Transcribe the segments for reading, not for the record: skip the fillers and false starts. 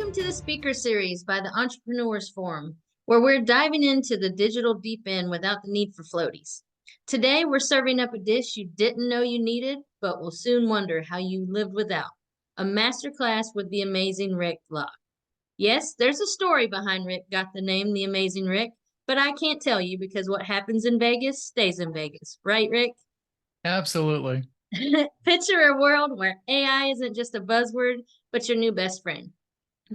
Welcome to the speaker series by the Entrepreneurs Forum, where we're diving into the digital deep end without the need for floaties. Today, we're serving up a dish you didn't know you needed, but will soon wonder how you lived without. A masterclass with the amazing Rick Loek. Yes, there's a story behind Rick got the name The Amazing Rick, but I can't tell you because what happens in Vegas stays in Vegas. Right, Rick? Absolutely. Picture a world where AI isn't just a buzzword, but your new best friend.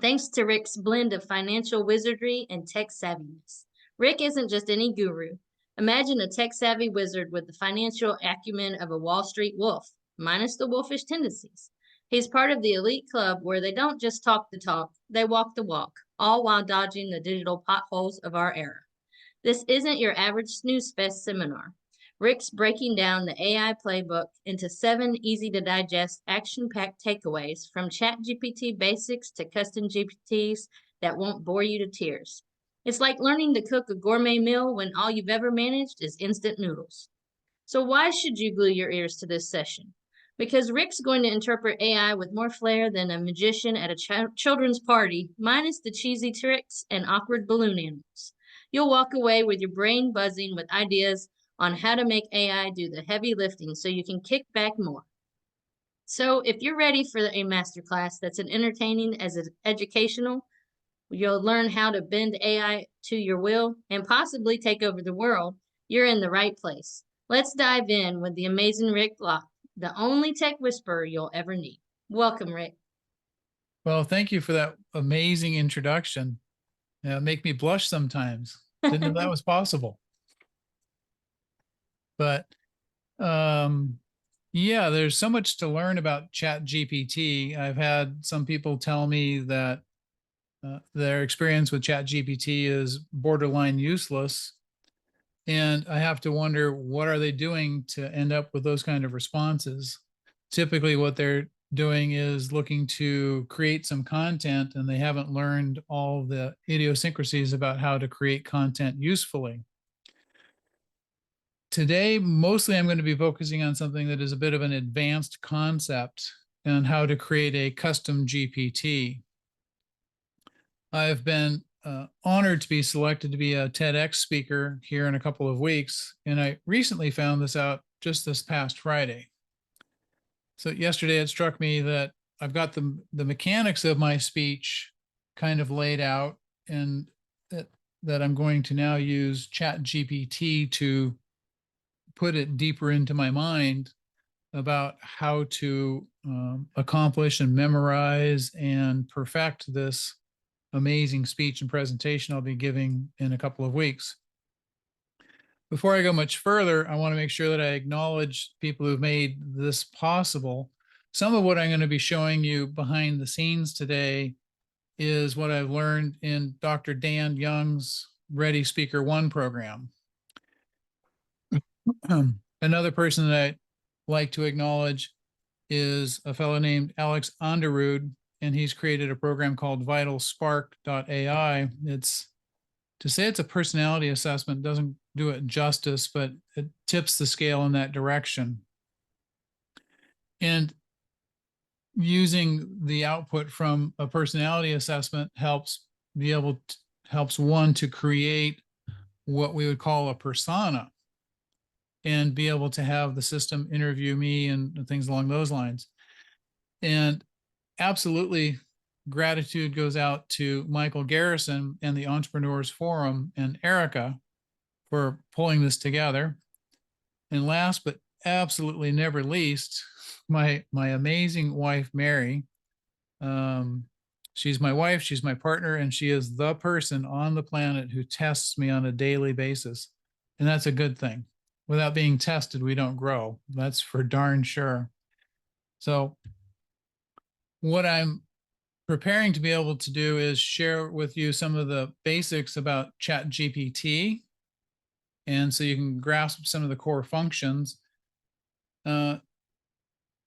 Thanks to Rick's blend of financial wizardry and tech savviness. Rick isn't just any guru. Imagine a tech savvy wizard with the financial acumen of a Wall Street wolf, minus the wolfish tendencies. He's part of the elite club where they don't just talk the talk, they walk the walk, all while dodging the digital potholes of our era. This isn't your average snooze fest seminar. Rick's breaking down the AI playbook into 7 easy to digest, action packed takeaways from ChatGPT basics to custom GPTs that won't bore you to tears. It's like learning to cook a gourmet meal when all you've ever managed is instant noodles. So, why should you glue your ears to this session? Because Rick's going to interpret AI with more flair than a magician at a children's party, minus the cheesy tricks and awkward balloon animals. You'll walk away with your brain buzzing with ideas on how to make AI do the heavy lifting so you can kick back more. So, if you're ready for a masterclass that's as entertaining as educational, you'll learn how to bend AI to your will and possibly take over the world, you're in the right place. Let's dive in with the amazing Rick Loek, the only tech whisperer you'll ever need. Welcome, Rick. Well, thank you for that amazing introduction. Make me blush sometimes. Didn't know that was possible. But yeah, there's so much to learn about ChatGPT. I've had some people tell me that their experience with ChatGPT is borderline useless. And I have to wonder, what are they doing to end up with those kind of responses? Typically, what they're doing is looking to create some content, and they haven't learned all the idiosyncrasies about how to create content usefully. Today, mostly I'm going to be focusing on something that is a bit of an advanced concept and how to create a custom GPT. I've been honored to be selected to be a TEDx speaker here in a couple of weeks, and I recently found this out just this past Friday. So yesterday it struck me that I've got the mechanics of my speech kind of laid out, and that I'm going to now use ChatGPT to put it deeper into my mind about how to accomplish and memorize and perfect this amazing speech and presentation I'll be giving in a couple of weeks. Before I go much further, I want to make sure that I acknowledge people who've made this possible. Some of what I'm going to be showing you behind the scenes today is what I've learned in Dr. Dan Young's Ready Speaker One program. Another person that I'd like to acknowledge is a fellow named Alex Underwood, and he's created a program called VitalSpark.ai. To say it's a personality assessment doesn't do it justice, but it tips the scale in that direction. And using the output from a personality assessment helps one to create what we would call a persona and be able to have the system interview me and things along those lines. And absolutely, gratitude goes out to Michael Garrison and the Entrepreneurs Forum and Erica for pulling this together. And last but absolutely never least, my amazing wife, Mary. She's my wife, she's my partner, and she is the person on the planet who tests me on a daily basis. And that's a good thing. Without being tested, we don't grow. That's for darn sure. So what I'm preparing to be able to do is share with you some of the basics about ChatGPT, and so you can grasp some of the core functions and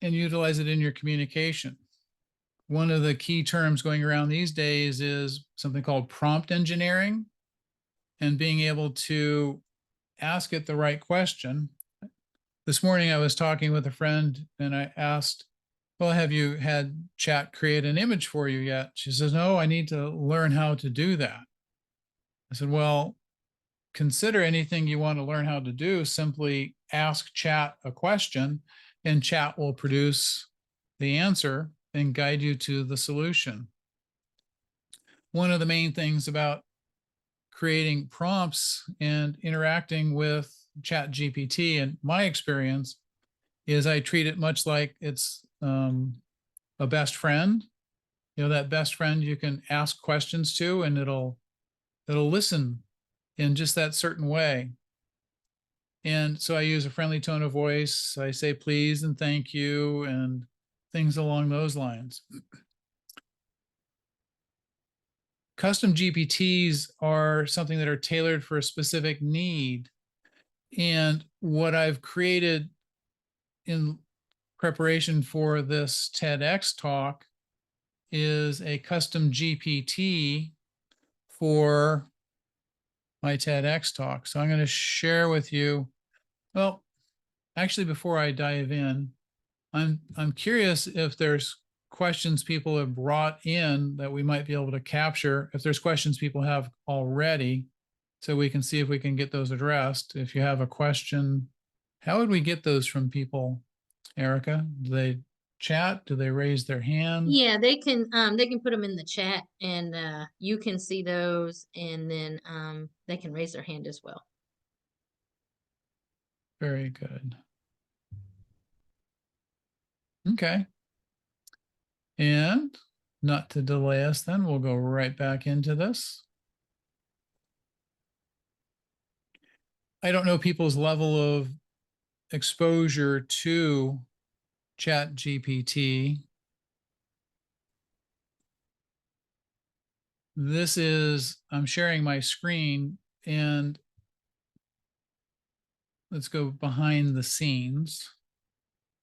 utilize it in your communication. One of the key terms going around these days is something called prompt engineering, and being able to ask it the right question. This morning I was talking with a friend and I asked well, have you had chat create an image for you yet? She says, no, I need to learn how to do that. I said, well, consider anything you want to learn how to do. Simply ask chat a question and chat will produce the answer and guide you to the solution. One of the main things about creating prompts and interacting with chat GPT, in my experience, is I treat it much like it's a best friend. You know, that best friend you can ask questions to and it'll listen in just that certain way. And so I use a friendly tone of voice. I say please and thank you and things along those lines. Custom GPTs are something that are tailored for a specific need. And what I've created in preparation for this TEDx talk is a custom GPT for my TEDx talk. So I'm going to share with you, well, actually, before I dive in, I'm curious if there's questions people have brought in that we might be able to capture. If there's questions people have already, so we can see if we can get those addressed. If you have a question, how would we get those from people, Erica? Do they chat? Do they raise their hand? Yeah, they can put them in the chat and you can see those and then they can raise their hand as well. Very good. Okay. And not to delay us then, we'll go right back into this. I don't know people's level of exposure to Chat GPT. This is, I'm sharing my screen and let's go behind the scenes.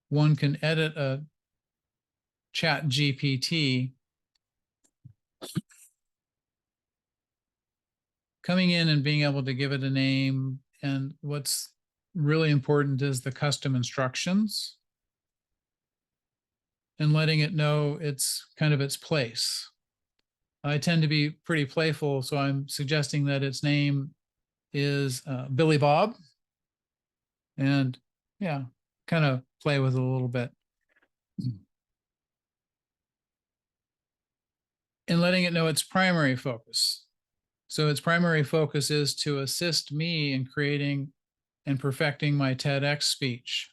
One can edit a Chat GPT. Coming in and being able to give it a name, and what's really important is the custom instructions and letting it know it's kind of its place. I tend to be pretty playful, so I'm suggesting that its name is Billy Bob. And yeah, kind of play with it a little bit. And letting it know its primary focus. So its primary focus is to assist me in creating and perfecting my TEDx speech.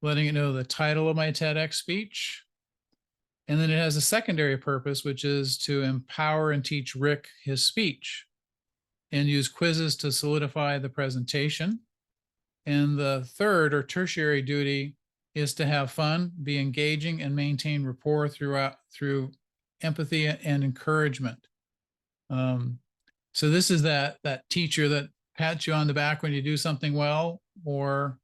Letting it know the title of my TEDx speech. And then it has a secondary purpose, which is to empower and teach Rick his speech and use quizzes to solidify the presentation. And the third or tertiary duty is to have fun, be engaging, and maintain rapport through empathy and encouragement. So this is that teacher that pats you on the back when you do something well or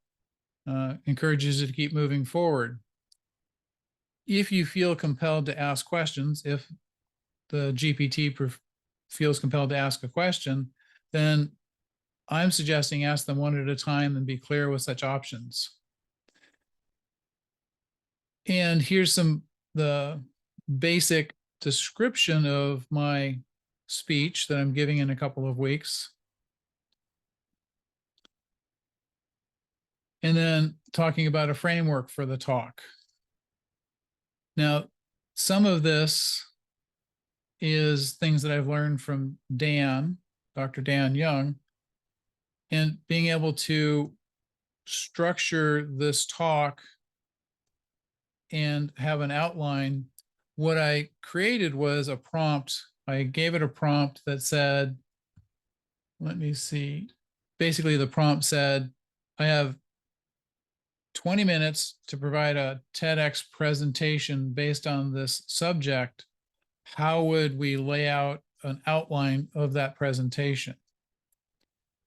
encourages you to keep moving forward. If you feel compelled to ask questions, if the GPT feels compelled to ask a question, then I'm suggesting ask them one at a time and be clear with such options. And here's the basic description of my speech that I'm giving in a couple of weeks. And then talking about a framework for the talk. Now, some of this is things that I've learned from Dan, Dr. Dan Young, and being able to structure this talk and have an outline. What I created was a prompt. I gave it a prompt that said, let me see. Basically, the prompt said, I have 20 minutes to provide a TEDx presentation based on this subject. How would we lay out an outline of that presentation?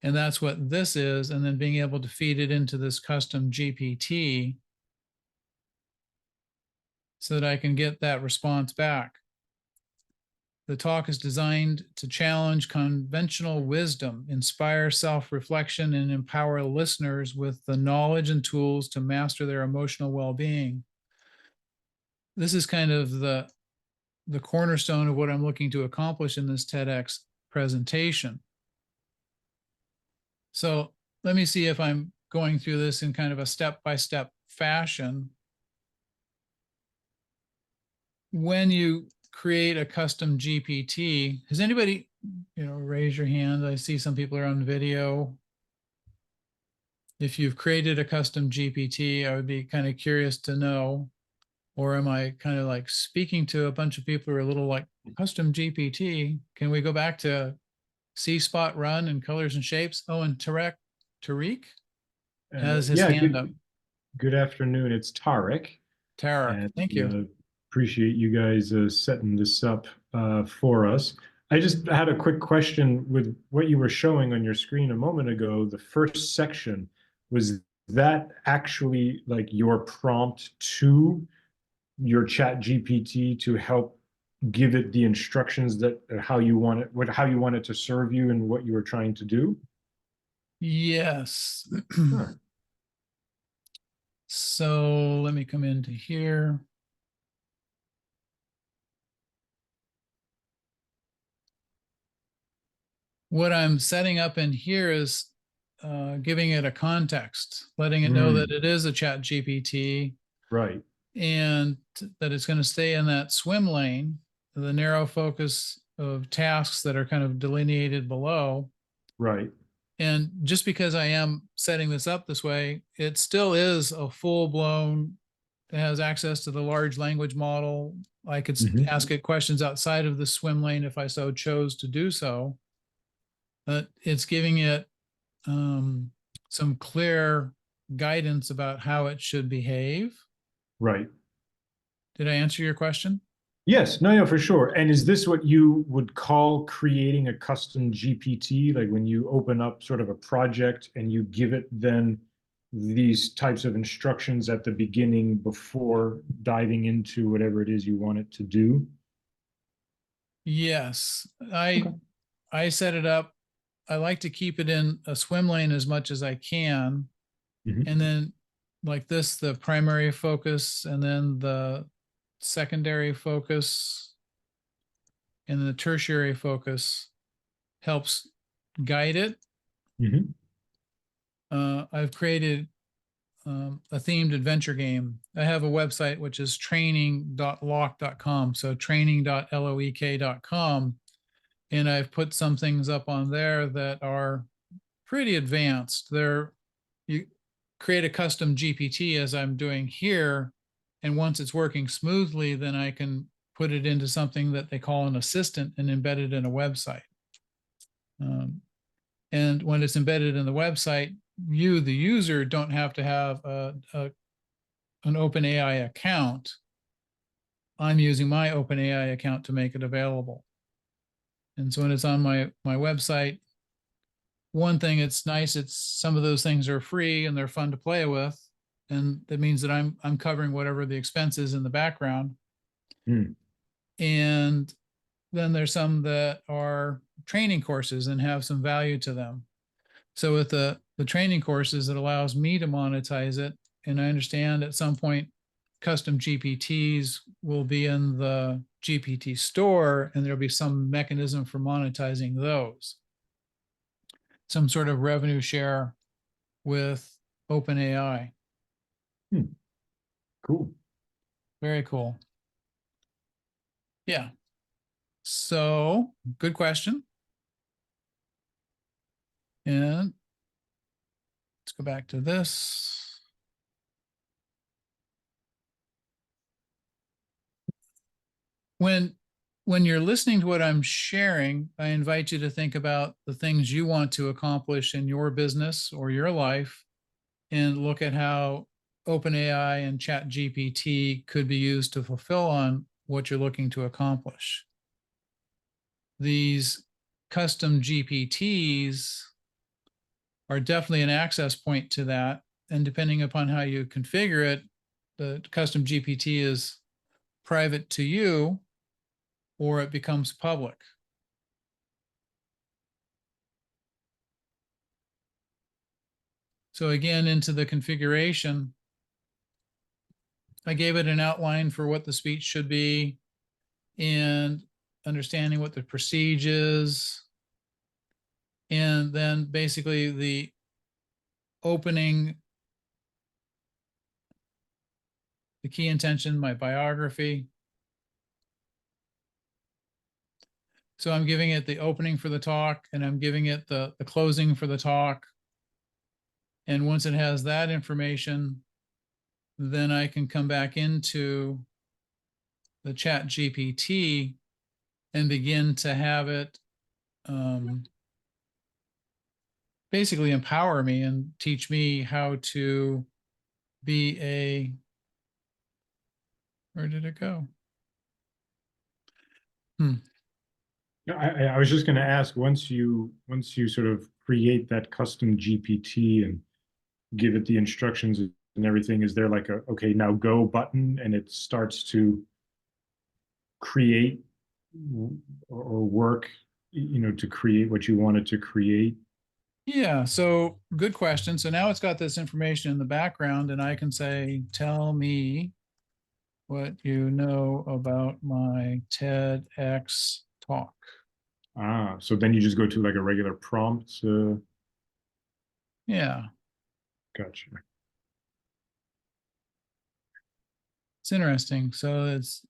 And that's what this is. And then being able to feed it into this custom GPT so that I can get that response back. The talk is designed to challenge conventional wisdom, inspire self-reflection, and empower listeners with the knowledge and tools to master their emotional well-being. this is kind of the cornerstone of what I'm looking to accomplish in this TEDx presentation. So let me see if I'm going through this in kind of a step-by-step fashion. When you create a custom GPT, has anybody, raise your hand? I see some people are on video. If you've created a custom GPT, I would be kind of curious to know, or am I kind of like speaking to a bunch of people who are a little like custom GPT? Can we go back to see spot run and colors and shapes? Oh, and Tariq has his Yeah, hand up. good afternoon. It's Tarek. Tariq, And thank you. appreciate you guys setting this up for us. I just had a quick question with what you were showing on your screen a moment ago. The first section, was that actually like your prompt to your chat GPT to help give it the instructions that how you want it, how you want it to serve you and what you were trying to do? Yes. Huh. So let me come into here. What I'm setting up in here is giving it a context, letting it know that it is a chat GPT Right. and that it's going to stay in that swim lane, the narrow focus of tasks that are kind of delineated below. Right. And just because I am setting this up this way, it still is a full-blown, it has access to the large language model. I could ask it questions outside of the swim lane if I so chose to do so. But it's giving it some clear guidance about how it should behave. Right. Did I answer your question? Yes, no, for sure. And is this what you would call creating a custom GPT? Like when you open up sort of a project and you give it then these types of instructions at the beginning before diving into whatever it is you want it to do? Yes, Okay. I set it up. I like to keep it in a swim lane as much as I can. And then like this, the primary focus and then the secondary focus and the tertiary focus helps guide it. I've created a themed adventure game. I have a website which is training.lock.com. So training.loek.com. And I've put some things up on there that are pretty advanced. You create a custom GPT as I'm doing here. And once it's working smoothly, then I can put it into something that they call an assistant and embed it in a website. And when it's embedded in the website, you, the user, don't have to have an OpenAI account. I'm using my OpenAI account to make it available. And so when it's on my website, one thing it's nice, it's some of those things are free and they're fun to play with. And that means that I'm covering whatever the expense is in the background. And then there's some that are training courses and have some value to them. So with the training courses, it allows me to monetize it. And I understand at some point, custom GPTs will be in the GPT store, and there'll be some mechanism for monetizing those. Some sort of revenue share with OpenAI. Cool. Very cool. Yeah. So good question. And let's go back to this. When you're listening to what I'm sharing, I invite you to think about the things you want to accomplish in your business or your life and look at how OpenAI and ChatGPT could be used to fulfill on what you're looking to accomplish. These custom GPTs are definitely an access point to that. And depending upon how you configure it, the custom GPT is private to you or it becomes public. So again, into the configuration, I gave it an outline for what the speech should be and understanding what the procedure is. And then basically the opening, the key intention, my biography. So I'm giving it the opening for the talk, and I'm giving it the closing for the talk. And once it has that information, then I can come back into the Chat GPT and begin to have it basically empower me and teach me how to be a, where did it go? I was just going to ask, once you sort of create that custom GPT and give it the instructions and everything, is there like a okay, now go button and it starts to create or work, to create what you want it to create? Yeah, so good question. So now it's got this information in the background, and I can say, tell me what you know about my TEDx talk. Ah, so then you just go to like a regular prompt. Yeah, Gotcha. it's interesting. So it's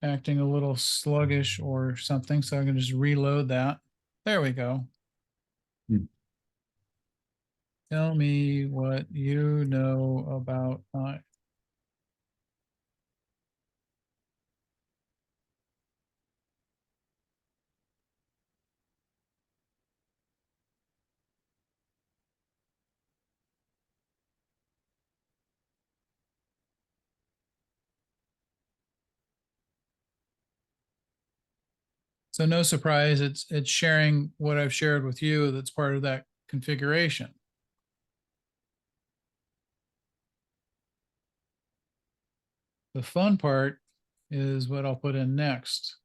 acting a little sluggish or something. So I'm going to just reload that. There we go. Tell me what you know about my. So no surprise, it's sharing what I've shared with you that's part of that configuration. The fun part is what I'll put in next.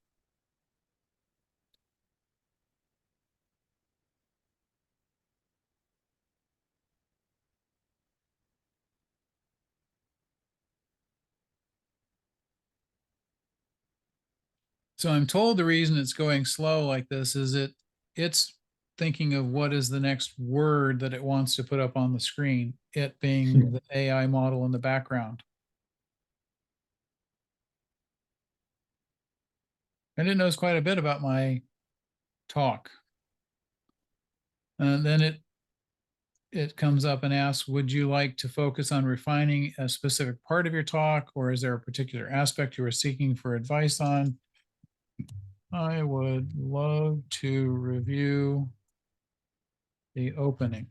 So I'm told the reason it's going slow like this is it's thinking of what is the next word that it wants to put up on the screen, it being the AI model in the background. And it knows quite a bit about my talk. And then it comes up and asks, would you like to focus on refining a specific part of your talk, or is there a particular aspect you are seeking for advice on? I would love to review the opening.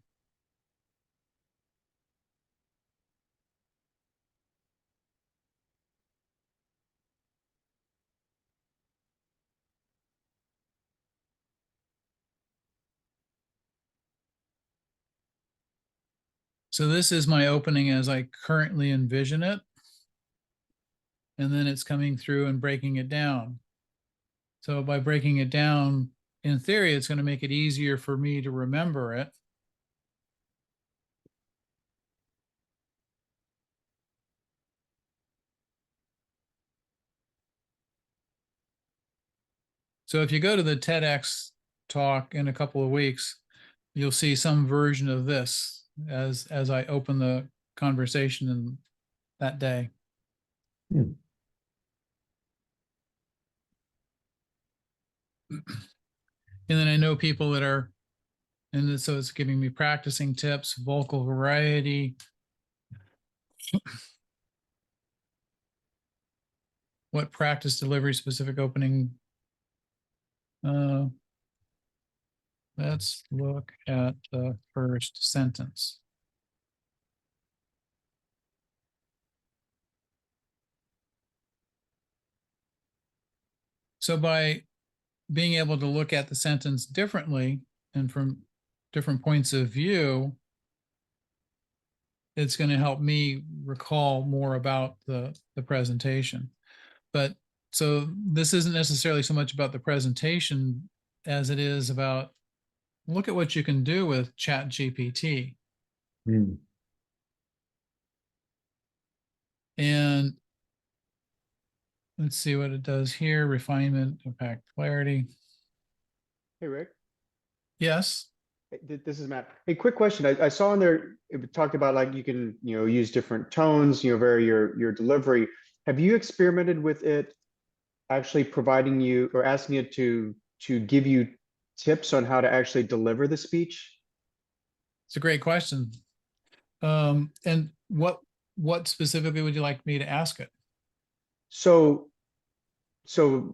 So this is my opening as I currently envision it. And then it's coming through and breaking it down. So by breaking it down, in theory, it's going to make it easier for me to remember it. So if you go to the TEDx talk in a couple of weeks, you'll see some version of this as I open the conversation in that day. Hmm. And then I know people that are, and so it's giving me practicing tips, vocal variety, what practice delivery specific opening. Let's look at the first sentence. So by being able to look at the sentence differently and from different points of view, it's going to help me recall more about the presentation. But so this isn't necessarily so much about the presentation as it is about look at what you can do with Chat GPT. And let's see what it does here. Refinement, impact, clarity. Hey, Rick. Yes. Hey, this is Matt. Hey, quick question. I saw in there, it talked about like you can, use different tones, vary your delivery. Have you experimented with it actually providing you or asking it to give you tips on how to actually deliver the speech? It's a great question. And what specifically would you like me to ask it? So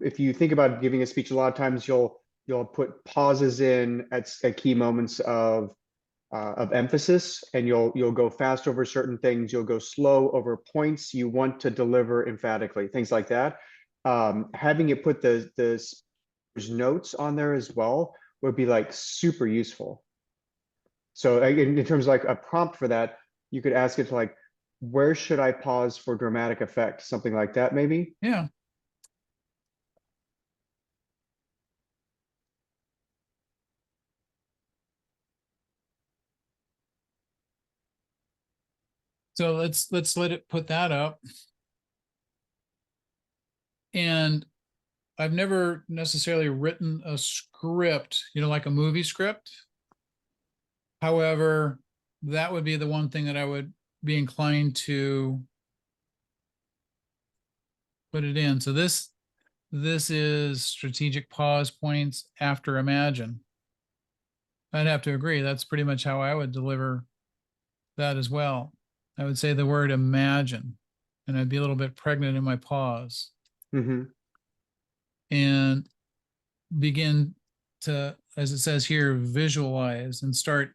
if you think about giving a speech, a lot of times you'll put pauses in at key moments of emphasis, and you'll go fast over certain things. You'll go slow over points you want to deliver emphatically, things like that. Having it put the speaker's notes on there as well would be like super useful. So in terms of like a prompt for that, you could ask it to like, where should I pause for dramatic effect? Something like that, maybe. Yeah. So let's let it put that up. And I've never necessarily written a script, like a movie script. However, that would be the one thing that I would be inclined to put it in. So this is strategic pause points after imagine. I'd have to agree. That's pretty much how I would deliver that as well. I would say the word imagine, and I'd be a little bit pregnant in my pause. Mm-hmm. And begin to, as it says here, visualize and start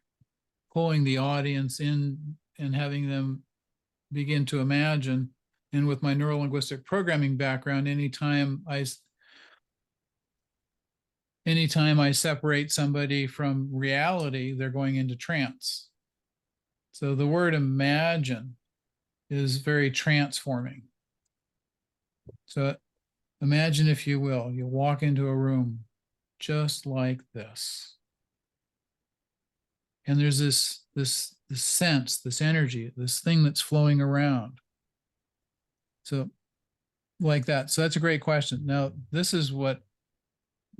pulling the audience in and having them begin to imagine. And with my neurolinguistic programming background, anytime I separate somebody from reality, they're going into trance. So the word imagine is very transforming. So imagine, if you will, you walk into a room just like this. And there's this sense, this energy, this thing that's flowing around. So like that. So that's a great question. Now, this is what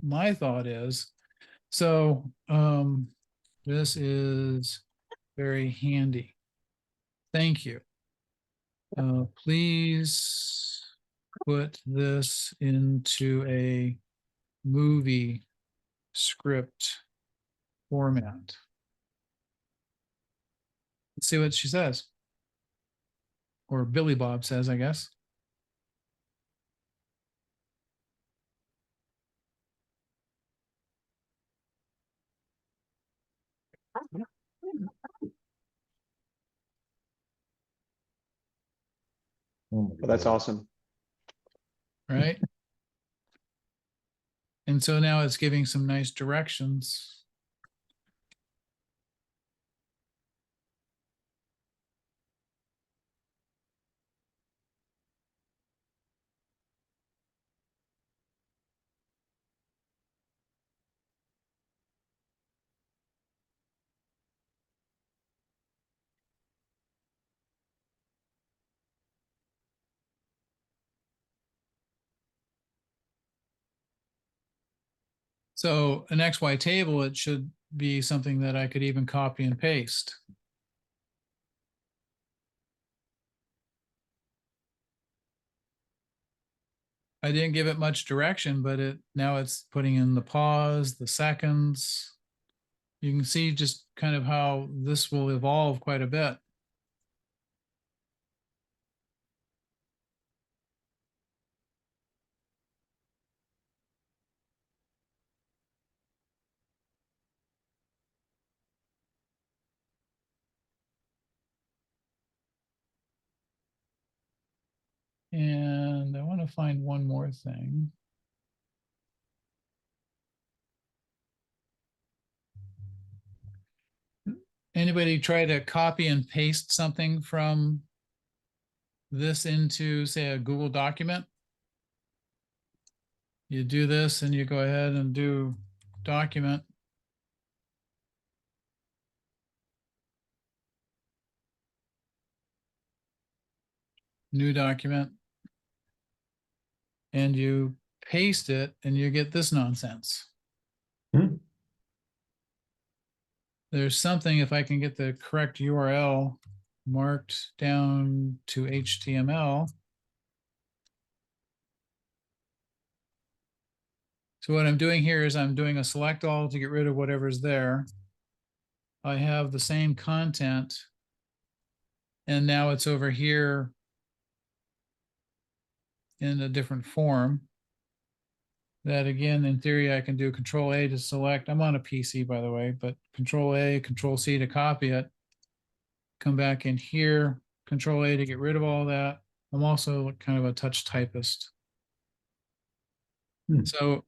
my thought is. So this is very handy. Thank you. Please put this into a movie script format. Let's see what she says. Or Billy Bob says, I guess. Well, that's awesome. Right? And so now it's giving some nice directions. So an XY table, it should be something that I could even copy and paste. I didn't give it much direction, but now it's putting in the pause, the seconds. You can see just kind of how this will evolve quite a bit. And I want to find one more thing. Anybody try to copy and paste something from this into, say, a Google document? You do this and you go ahead and do document. new document, and you paste it, and you get this nonsense. Hmm. There's something, if I can get the correct URL marked down to HTML. So what I'm doing here is I'm doing a select all to get rid of whatever's there. I have the same content, and now it's over here in a different form. That again, in theory, I can do Control A to select. I'm on a PC, by the way, but Control A, Control C to copy it. Come back in here, Control A to get rid of all that. I'm also kind of a touch typist. So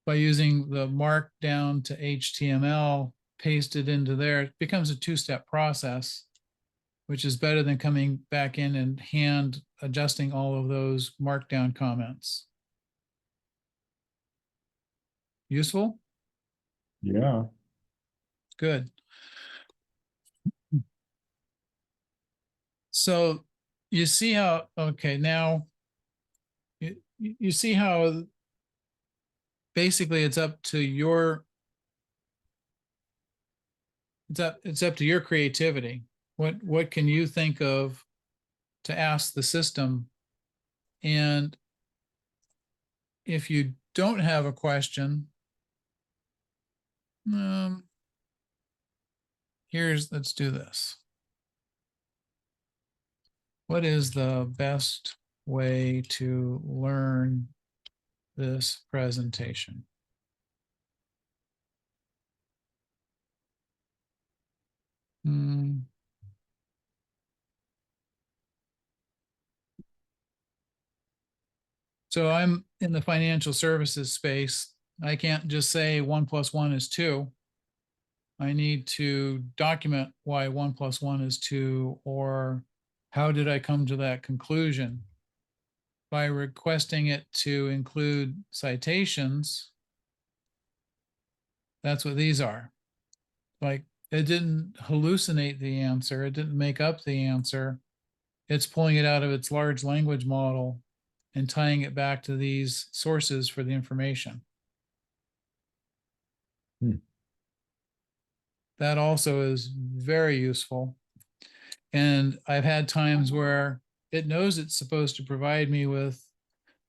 by using the markdown to HTML, paste it into there, it becomes a two-step process, which is better than coming back in and hand adjusting all of those markdown comments. Useful? Yeah. Good. So you see how, okay, now you see how basically it's up to your, it's up to your creativity. What can you think of to ask the system? And if you don't have a question, let's do this. What is the best way to learn this presentation? So I'm in the financial services space. I can't just say 1 + 1 is 2. I need to document why 1 + 1 is 2, or how did I come to that conclusion? By requesting it to include citations, that's what these are. Like, it didn't hallucinate the answer. It didn't make up the answer. It's pulling it out of its large language model and tying it back to these sources for the information. That also is very useful. And I've had times where it knows it's supposed to provide me with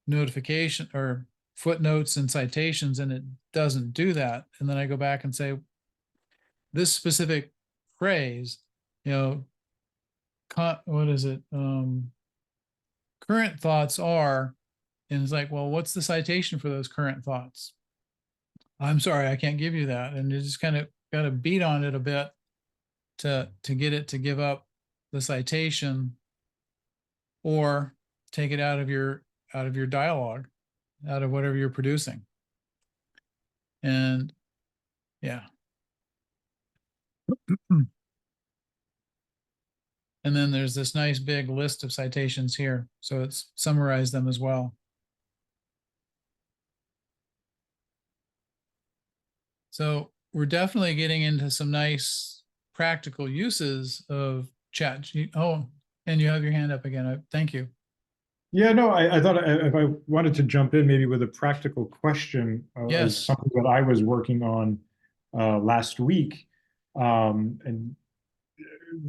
notification or footnotes and citations, and it doesn't do that. And then I go back and say, this specific phrase, what is it? Current thoughts are, and it's like, well, what's the citation for those current thoughts? I'm sorry, I can't give you that. And you just kind of got to beat on it a bit to get it to give up the citation, or take it out of your dialogue, out of whatever you're producing. And yeah. And then there's this nice big list of citations here. So it's summarized them as well. So we're definitely getting into some nice practical uses of chat. Oh, and you have your hand up again. Thank you. Yeah, no, I thought if I wanted to jump in maybe with a practical question, Yes. something that I was working on last week, and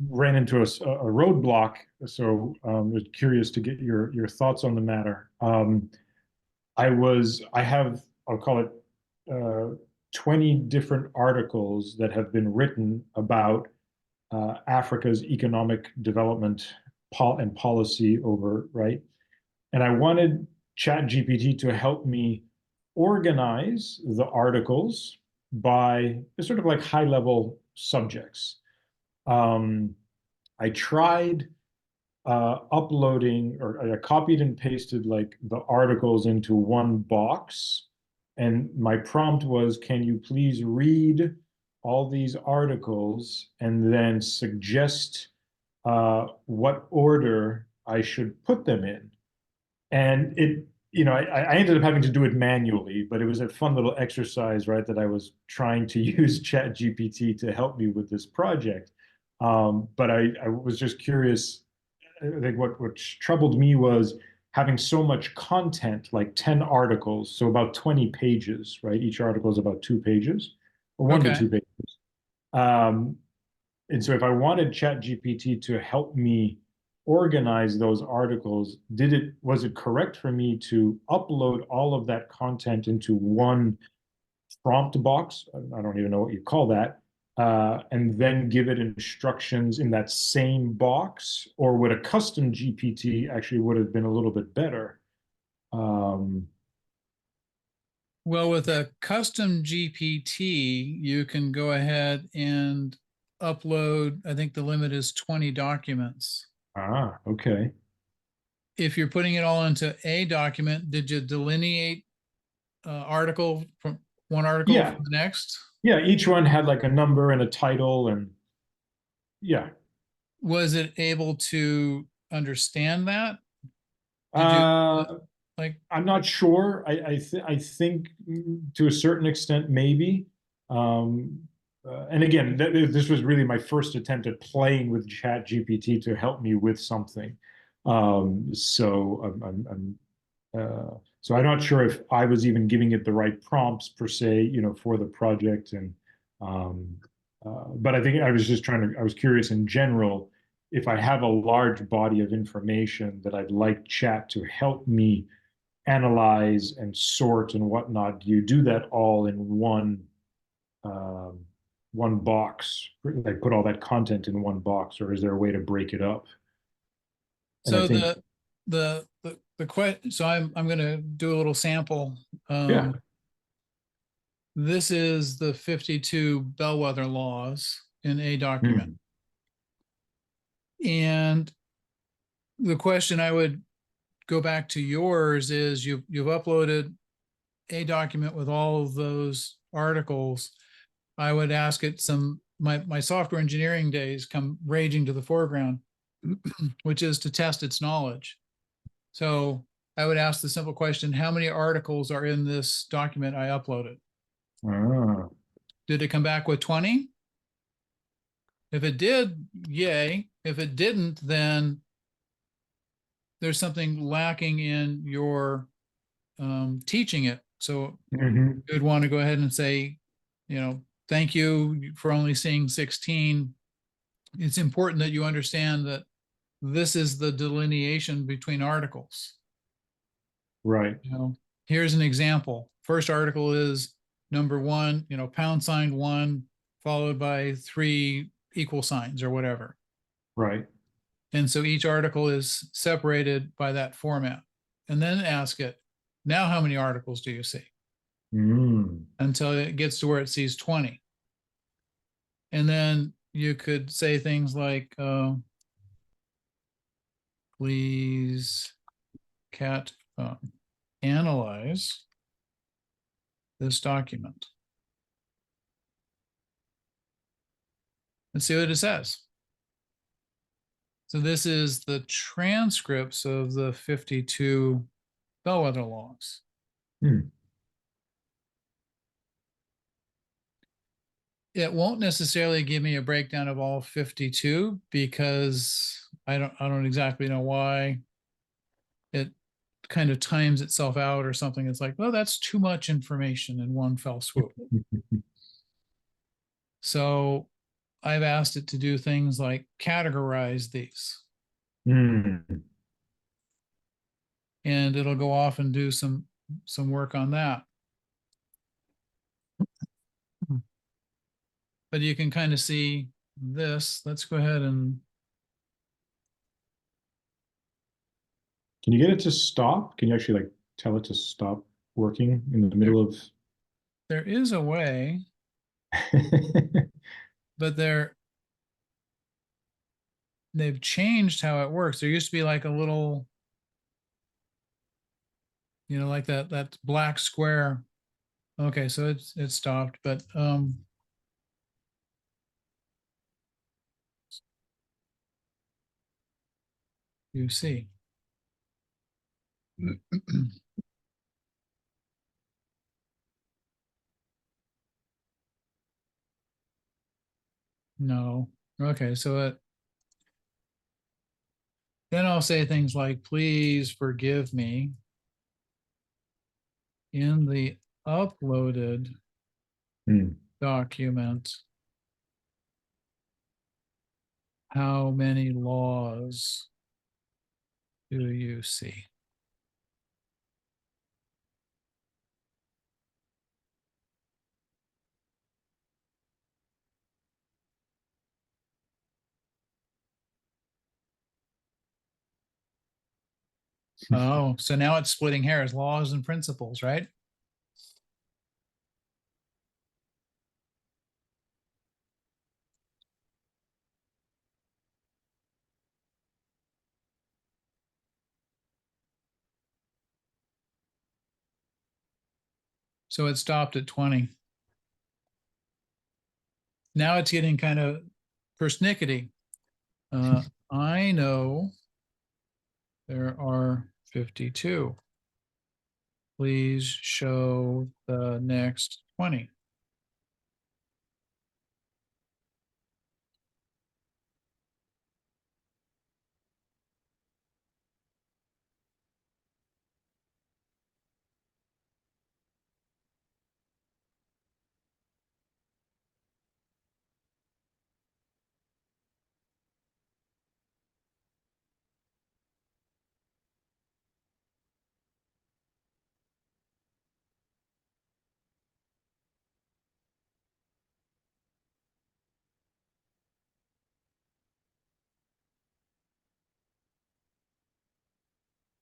ran into a roadblock. So I was curious to get your thoughts on the matter. I have, I'll call it 20 different articles that have been written about Africa's economic development and policy right? And I wanted ChatGPT to help me organize the articles by sort of like high-level subjects. I tried uploading, or I copied and pasted like the articles into one box. And my prompt was, can you please read all these articles and then suggest what order I should put them in? And I ended up having to do it manually, but it was a fun little exercise, right? That I was trying to use ChatGPT to help me with this project. But I was just curious, I think what troubled me was having so much content, like 10 articles, so about 20 pages, right? Each article is about 2 pages, or one to Okay. 2 pages. Um, and so if I wanted ChatGPT to help me organize those articles, was it correct for me to upload all of that content into one prompt box? I don't even know what you call that. And then give it instructions in that same box, or would a custom GPT actually would have been a little bit better? Well, with a custom GPT, you can go ahead and upload, I think the limit is 20 documents. Okay. If you're putting it all into a document, did you delineate article from one article Yeah. from the next? Yeah, each one had like a number and a title, and yeah. Was it able to understand that? Did you like? I'm not sure. I think to a certain extent, maybe. And again, this was really my first attempt at playing with Chat GPT to help me with something. So I'm not sure if I was even giving it the right prompts per se, for the project. And but I think I was just I was curious in general, if I have a large body of information that I'd like chat to help me analyze and sort and whatnot, do you do that all in um, one box? Like put all that content in one box, or is there a way to break it up? And I So think, the question. So I'm going to do a little sample. yeah. This is the 52 bellwether laws in a document. And the question I would go back to yours is you've uploaded a document with all of those articles. I would ask it my software engineering days come raging to the foreground, which is to test its knowledge. So I would ask the simple question, how many articles are in this document I uploaded? Did it come back with 20? If it did, yay. If it didn't, then there's something lacking in your teaching it. So you would want to go ahead and say, thank you for only seeing 16. It's important that you understand that this is the delineation between articles. Right. Here's an example. First article is number 1, #1, followed by 3 equal signs or whatever. Right. And so each article is separated by that format. And then ask it, now how many articles do you see? Until it gets to where it sees 20. And then you could say things like, please, cat, analyze this document. And see what it says. So this is the transcripts of the 52 bellwether laws. It won't necessarily give me a breakdown of all 52 because I don't exactly know why. It kind of times itself out or something. It's like, well, that's too much information in one fell swoop. So I've asked it to do things like categorize these. And it'll go off and do some work on that. But you can kind of see this. Let's go ahead and. Can you get it to stop? Can you actually like tell it to stop working in the middle of? There is a way, but they've changed how it works. There used to be like a little, like that black square. Okay, so it's stopped, but you see. No. Okay, so Then I'll say things like, please forgive me. In the uploaded Hmm. document, how many laws do you see? Oh, so now it's splitting hairs, laws and principles, right? So it stopped at 20. Now it's getting kind of persnickety. I know there are 52. Please show the next 20.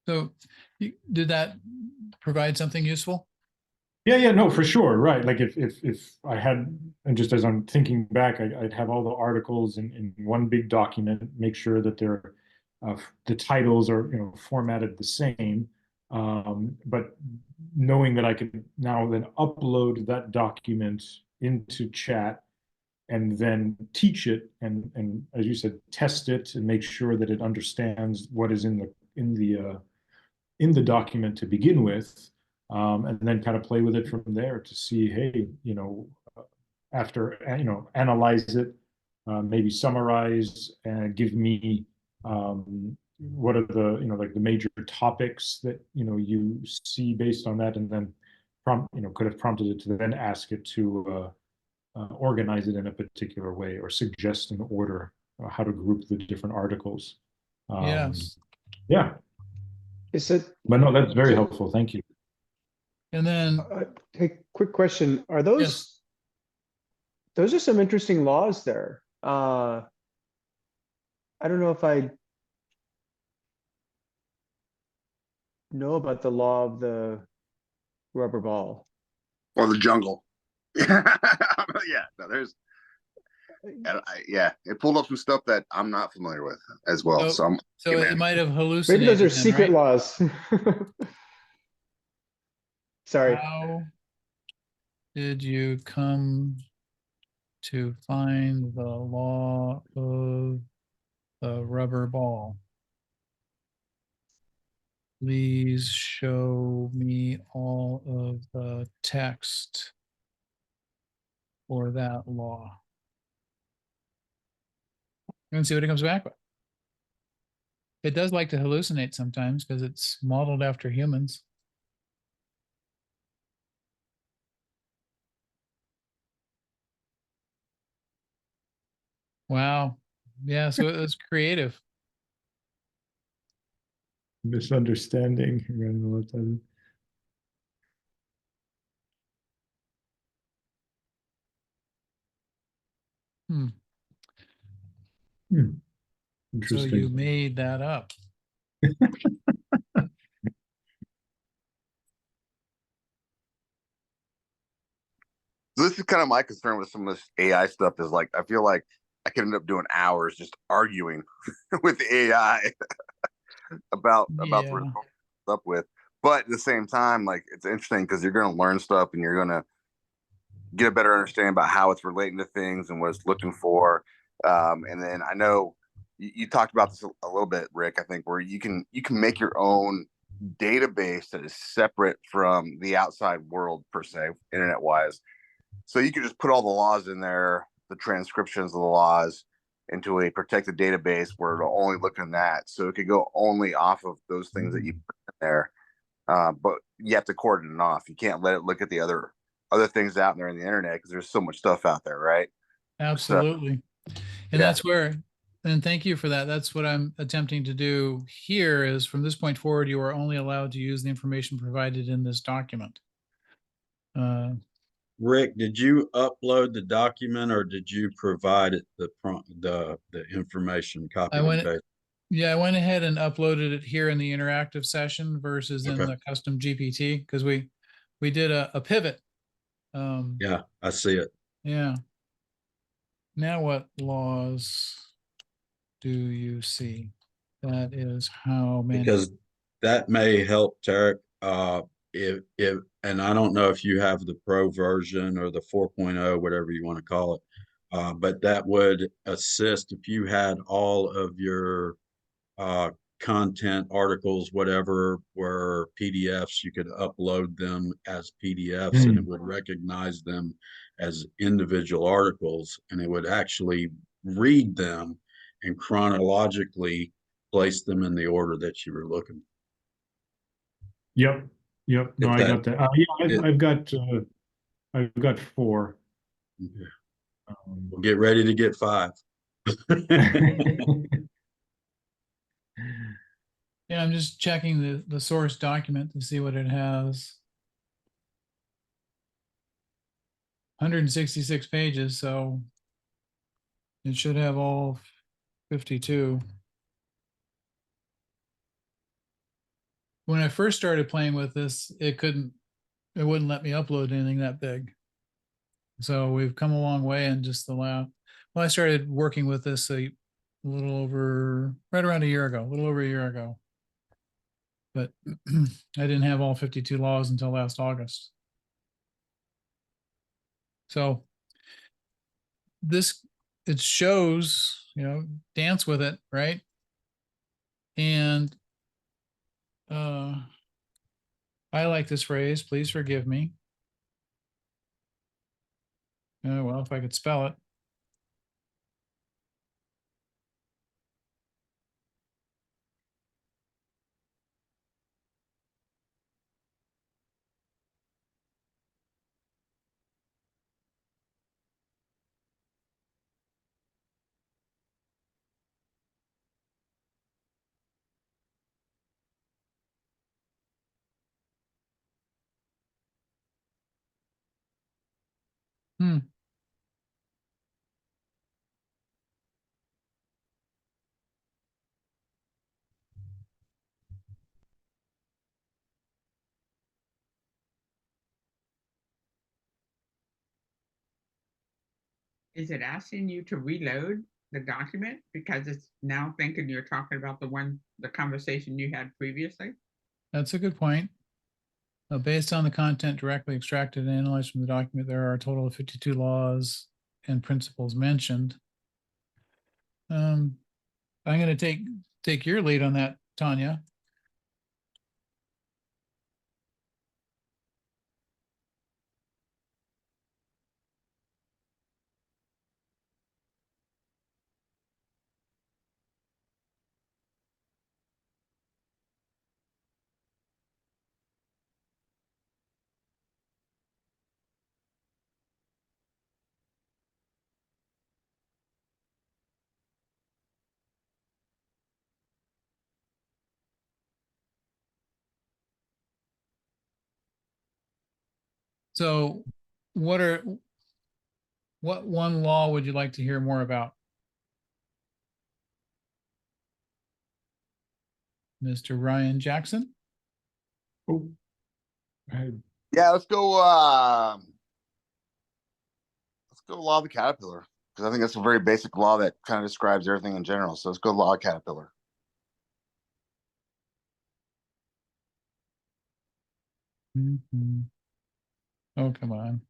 So did that provide something useful? Yeah, no, for sure. Right. Like if I had, and just as I'm thinking back, I'd have all the articles in one big document, make sure that they're the titles are, formatted the same. But knowing that I could now then upload that document into chat and then teach it and as you said, test it and make sure that it understands what is in the document to begin with, and then kind of play with it from there to see, hey, after analyze it, maybe summarize and give me what are the like the major topics that you see based on that, and then could have prompted it to then ask it to organize it in a particular way or suggest an order, how to group the different articles. Yes. Yeah. Is it, But no, that's very helpful. Thank you. And then, hey, quick question. Are yes. those are some interesting laws there. I don't know if I know about the law of the rubber ball. Or the jungle. Yeah, no, there's, yeah, it pulled up some stuff that I'm not familiar with as well. So it might have Maybe hallucinated. those are then, secret right? laws. Sorry. How did you come to find the law of the rubber ball? Please show me all of the text for that law. And see what it comes back with. It does like to hallucinate sometimes because it's modeled after humans. Wow. Yeah, so it was creative. Misunderstanding. Hmm. So Interesting. you made that up. So this is kind of my concern with some of this AI stuff is like, I feel like I could end up doing hours just arguing with AI about the results up with. But at the same time, like it's interesting because you're going to learn stuff and you're going to get a better understanding about how it's relating to things and what it's looking for. And then I know you talked about this a little bit, Rick, I think, where you can make your own database that is separate from the outside world per se, internet wise. So you could just put all the laws in there, the transcriptions of the laws, into a protected database where it'll only look in that. So it could go only off of those things that you put in there. But you have to cordon it off. You can't let it look at the other things out there in the internet because there's so much stuff out there, right? Absolutely. And yeah. that's where, and thank you for that. That's what I'm attempting to do here is from this point forward, you are only allowed to use the information provided in this document. Rick, did you upload the document or did you provide it the information copy and paste? Yeah, I went ahead and uploaded it here in the interactive session versus in the custom GPT because we did a pivot. Yeah, I see it. Yeah. Now what laws do you see? That is how many. Because that may help, Tarek. If and I don't know if you have the pro version or the 4.0, whatever you want to call it, but that would assist if you had all of your content, articles, whatever were PDFs, you could upload them as PDFs and it would recognize them as individual articles and it would actually read them and chronologically place them in the order that you were looking. Yep. No, I got that. Yeah, I've got 4. We'll get ready to get 5. Yeah, I'm just checking the source document to see what it has. 166 pages, so it should have all 52. When I first started playing with this, it wouldn't let me upload anything that big. So we've come a long way in just the last, well, I started working with this right around a year ago, a little over a year ago. But I didn't have all 52 laws until last August. So it shows, dance with it, right? And I like this phrase, please forgive me. Well, if I could spell it. Is it asking you to reload the document because it's now thinking you're talking about the conversation you had previously? That's a good point. Based on the content directly extracted and analyzed from the document, there are a total of 52 laws and principles mentioned. I'm going to take your lead on that, Tanya. So what one law would you like to hear more about? Mr. Ryan Jackson? Oh, Yeah, let's go law of the caterpillar, because I think that's a very basic law that kind of describes everything in general. So let's go law of caterpillar. Oh, come on.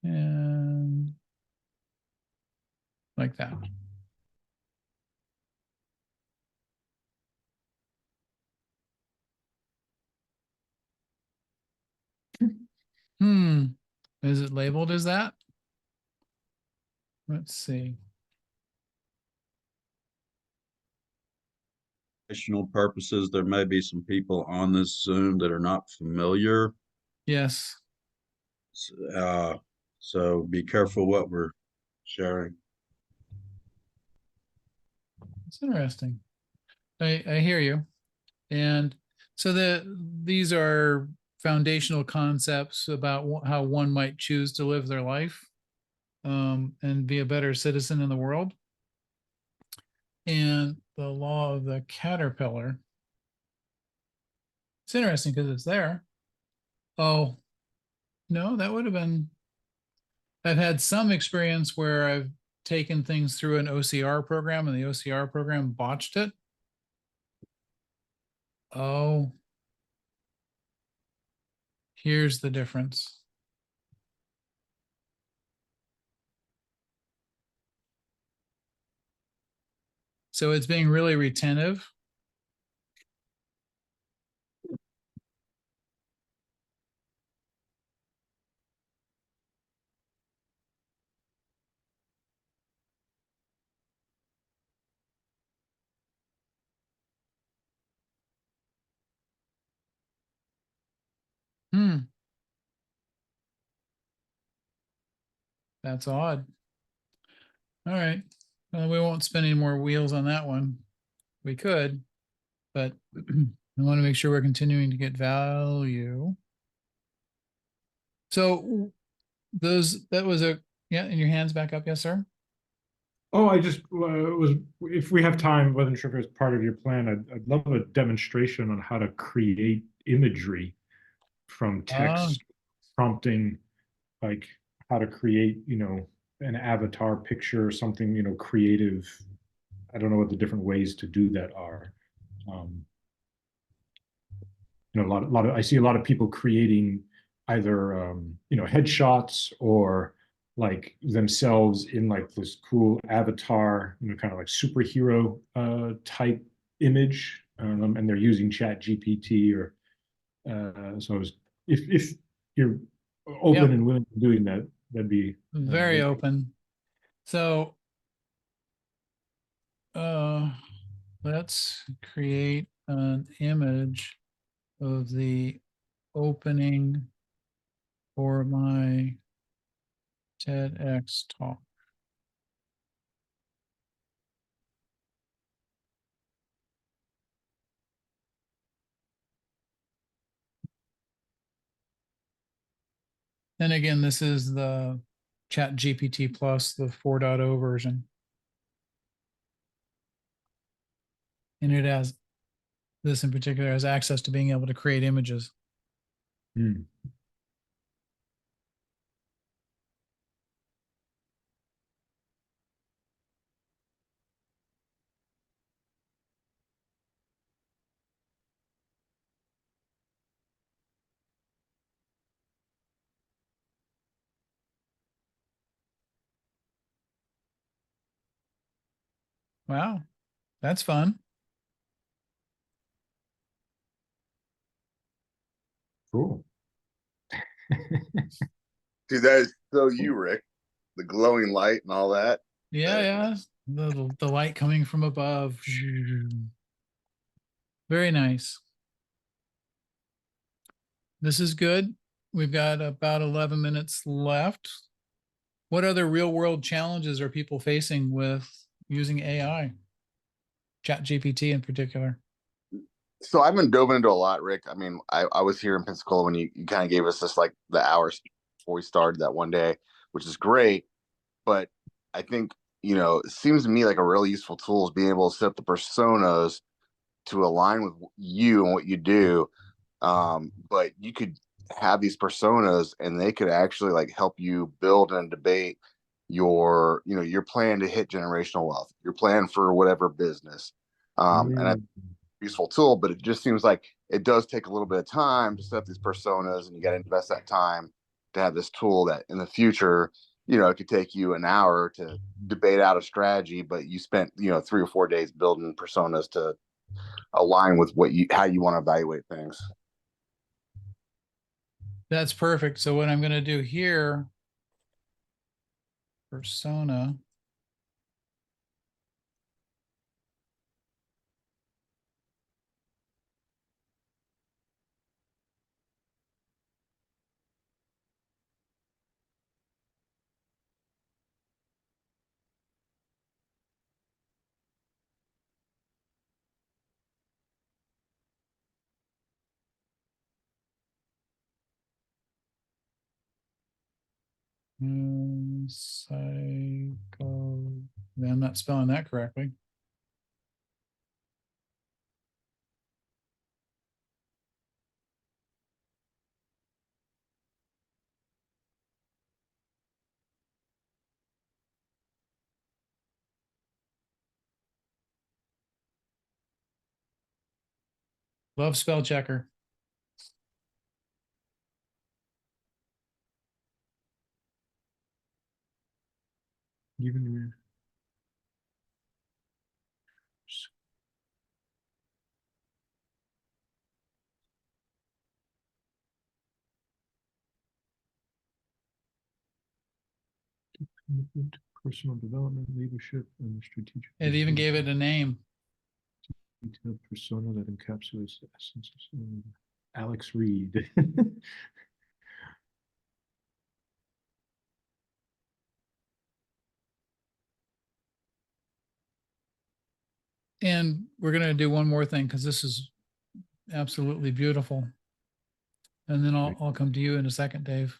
And like that. Is it labeled as that? let's see. Educational purposes, there may be some people on this Zoom that are not familiar. Yes. So be careful what we're sharing. It's interesting. I hear you. And so these are foundational concepts about how one might choose to live their life and be a better citizen in the world. And the law of the caterpillar. It's interesting because it's there. Oh, no, that would have been. I've had some experience where I've taken things through an OCR program and the OCR program botched it. Oh, here's the difference. So it's being really retentive. That's odd. All right. Well, we won't spin any more wheels on that one. We could, but I want to make sure we're continuing to get value. So that was yeah, and your hands back up. Yes, sir. Oh, I just was, if we have time, wasn't sure if it was part of your plan. I'd love a demonstration on how to create imagery from text prompting, like how to create, an avatar picture or something, creative. I don't know what the different ways to do that are. A lot of, I see a lot of people creating either, headshots or like themselves in like this cool avatar, kind of like superhero type image, and they're using Chat GPT or so. If you're open and willing to doing that, that'd be very open. So let's create an image of the opening for my TEDx talk. And again, this is the Chat GPT Plus, the 4.0 version. And it has, this in particular has access to being able to create images. Wow, that's fun. Cool. Dude, that is so you, Rick. The glowing light and all that. Yeah. The light coming from above. Very nice. This is good. We've got about 11 minutes left. What other real world challenges are people facing with using AI? Chat GPT in particular. So I've been dove into a lot, Rick. I mean, I was here in Pensacola when you kind of gave us this like the hours before we started that one day, which is great. But I think, it seems to me like a really useful tool is being able to set the personas to align with you and what you do. But you could have these personas and they could actually like help you build and debate your plan to hit generational wealth, your plan for whatever business. And I useful tool, but it just seems like it does take a little bit of time to set these personas, and you got to invest that time to have this tool that in the future, it could take you an hour to debate out a strategy, but you spent, 3 or 4 days building personas to align with how you want to evaluate things. That's perfect. So what I'm going to do here persona. Psycho. I'm not spelling that correctly. Love spell checker. Even personal development, leadership, and strategic. It even gave it a name. Detailed persona that encapsulates the essence of Alex Reed. And we're going to do one more thing because this is absolutely beautiful. And then I'll come to you in a second, Dave.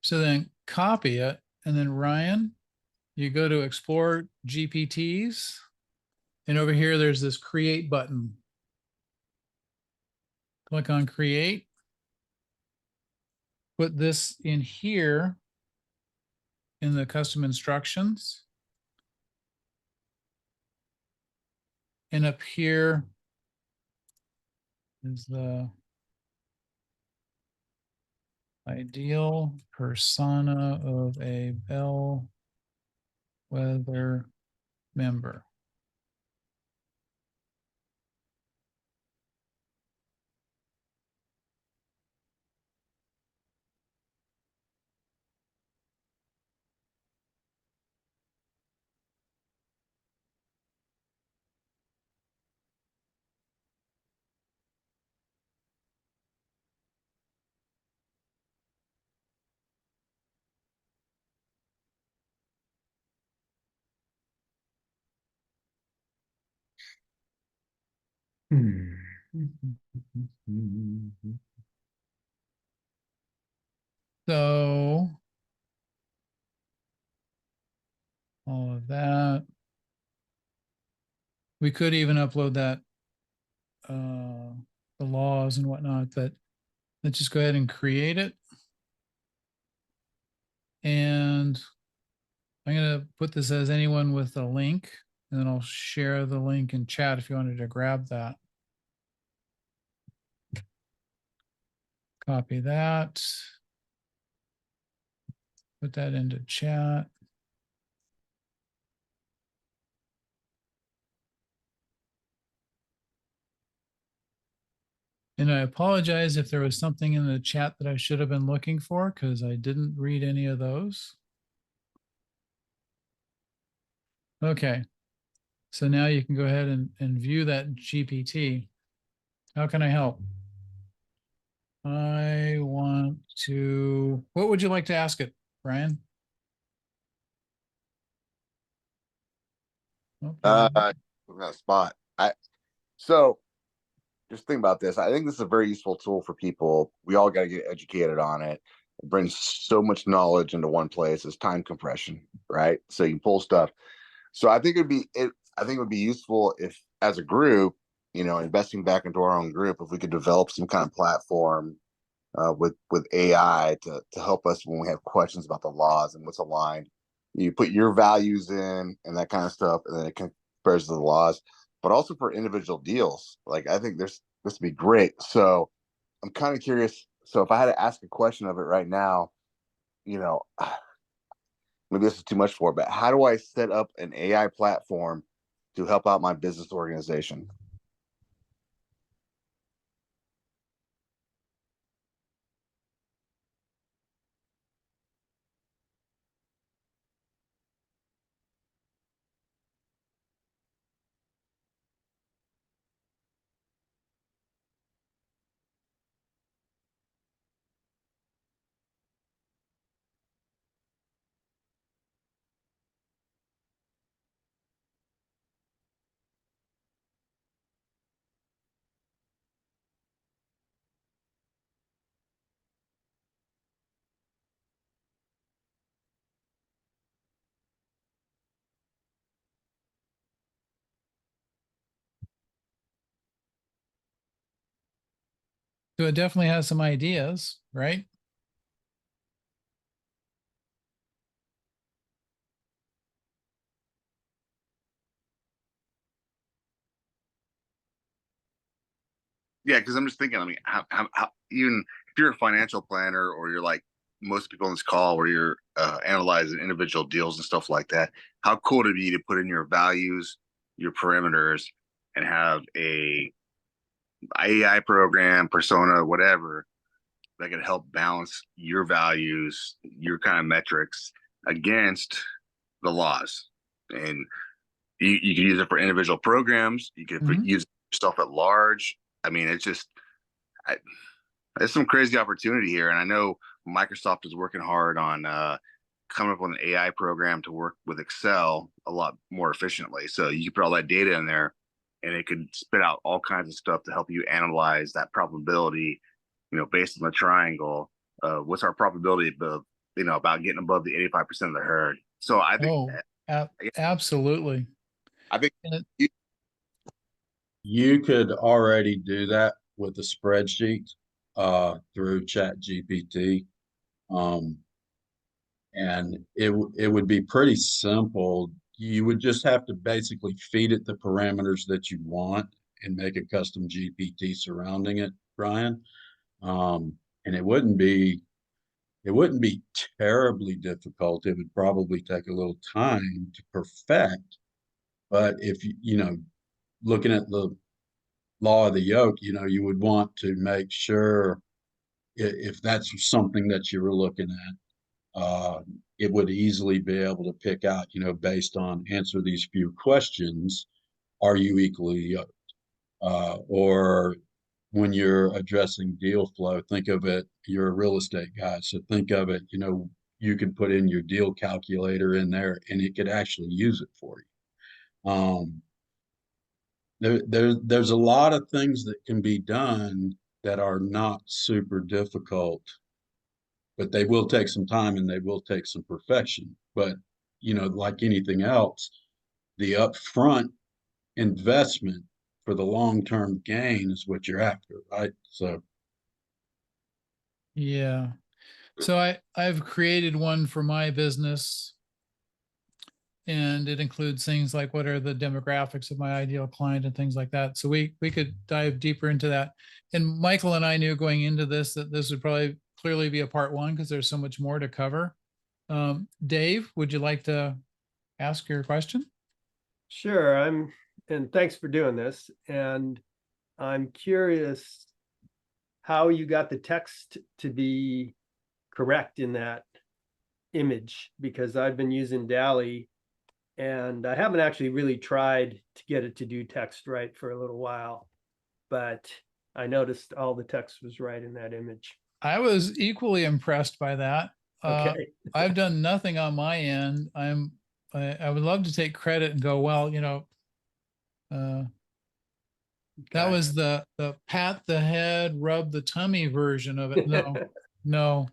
So then copy it. And then Ryan, you go to explore GPTs. And over here, there's this create button. Click on create. Put this in here in the custom instructions. And up here is the ideal persona of a bellwether member. So all of that. We could even upload that, the laws and whatnot, but let's just go ahead and create it. And I'm going to put this as anyone with a link, and then I'll share the link in chat if you wanted to grab that. Copy that. Put that into chat. And I apologize if there was something in the chat that I should have been looking for because I didn't read any of those. Okay. So now you can go ahead and view that GPT. How can I help? I want to, what would you like to ask it, Brian? That spot. So just think about this. I think this is a very useful tool for people. We all got to get educated on it. It brings so much knowledge into one place. It's time compression, right? So you can pull stuff. So I think I think it would be useful if, as a group, investing back into our own group, if we could develop some kind of platform with AI to help us when we have questions about the laws and what's aligned. You put your values in and that kind of stuff, and then it compares to the laws. But also for individual deals, like I think this would be great. So I'm kind of curious. So if I had to ask a question of it right now, maybe this is too much for it, but how do I set up an AI platform to help out my business organization. So it definitely has some ideas, right? Yeah, because I'm just thinking, I mean, how even if you're a financial planner or you're like most people on this call where you're analyzing individual deals and stuff like that, how cool would it be to put in your values, your parameters, and have a AI program, persona, whatever, that could help balance your values, your kind of metrics against the laws. And you can use it for individual programs. You could use stuff at large. I mean, it's just, there's some crazy opportunity here. And I know Microsoft is working hard on coming up with an AI program to work with Excel a lot more efficiently. So you can put all that data in there and it could spit out all kinds of stuff to help you analyze that probability, based on the triangle. What's our probability of, about getting above the 85% of the herd? So I think, absolutely. I think you could already do that with a spreadsheet through Chat GPT. And it would be pretty simple. You would just have to basically feed it the parameters that you want and make a custom GPT surrounding it, Brian. And it wouldn't be terribly difficult. It would probably take a little time to perfect. But if looking at the law of the yoke, you would want to make sure if that's something that you were looking at, it would easily be able to pick out, based on answer these few questions, are you equally yoked? Or when you're addressing deal flow, think of it, you're a real estate guy. So think of it, you could put in your deal calculator in there and it could actually use it for you. There's a lot of things that can be done that are not super difficult, but they will take some time and they will take some perfection. But, like anything else, the upfront investment for the long-term gain is what you're after, right? So yeah. So I've created one for my business, and it includes things like what are the demographics of my ideal client and things like that. So we could dive deeper into that. And Michael and I knew going into this that this would probably clearly be a part one because there's so much more to cover. Dave, would you like to ask your question? Sure, and thanks for doing this. And I'm curious how you got the text to be correct in that image, because I've been using DALL-E and I haven't actually really tried to get it to do text right for a little while, but I noticed all the text was right in that image. I was equally impressed by that. Okay. I've done nothing on my end. I would love to take credit and go, well, that was the pat the head, rub the tummy version of it. No,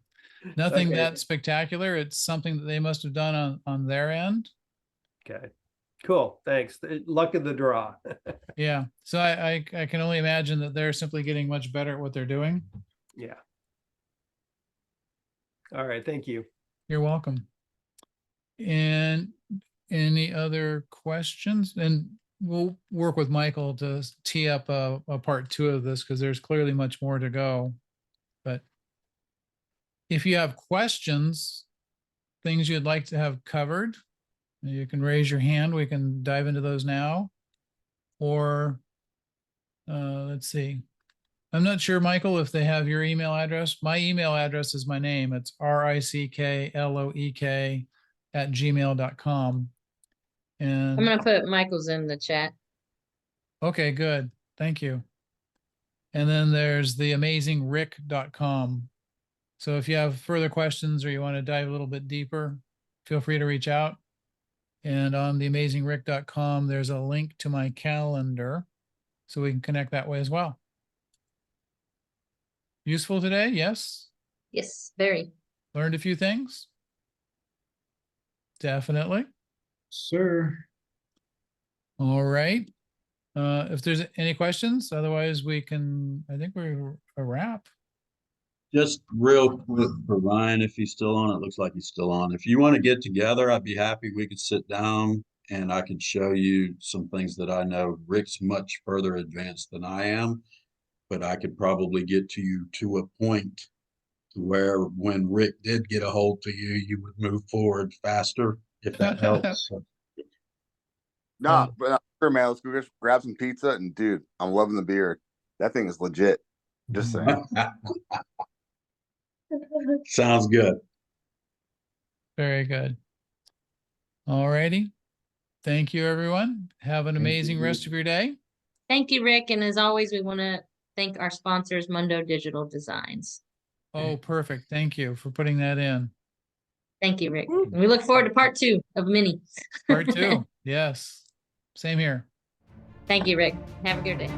nothing Okay. that spectacular. It's something that they must have done on their end. Okay, cool. Thanks. Luck of the draw. Yeah. So I can only imagine that they're simply getting much better at what they're doing. Yeah. All right. Thank you. You're welcome. And any other questions? And we'll work with Michael to tee up a part two of this because there's clearly much more to go. But if you have questions, things you'd like to have covered, You can raise your hand. We can dive into those now. Or let's see. I'm not sure, Michael, if they have your email address. My email address is my name. It's rickloek@gmail.com. And I'm gonna put Michael's in the chat. okay, good. Thank you. And then there's the amazingrick.com. So if you have further questions or you want to dive a little bit deeper, feel free to reach out. And on the amazingrick.com, there's a link to my calendar, so we can connect that way as well. Useful today? Yes. Yes, very. Learned a few things? Definitely. Sir. All right. If there's any questions, otherwise we can, I think we're a wrap. Just real quick for Ryan, if he's still on, it looks like he's still on. If you want to get together, I'd be happy. We could sit down and I could show you some things that I know. Rick's much further advanced than I am, but I could probably get to you to a point where when Rick did get a hold to you, you would move forward faster, if that helps. Nah, but sure, man. Let's go just grab some pizza. And dude, I'm loving the beer. That thing is legit. Just saying. Sounds good. Very good. All righty. Thank you, everyone. Have an amazing rest of your day. Thank you, Rick. And as always, we want to thank our sponsors, Mundo Digital Designs. Oh, perfect. Thank you for putting that in. Thank you, Rick. And we look forward to part 2 of Mini. Part 2. Yes. Same here. Thank you, Rick. Have a good day.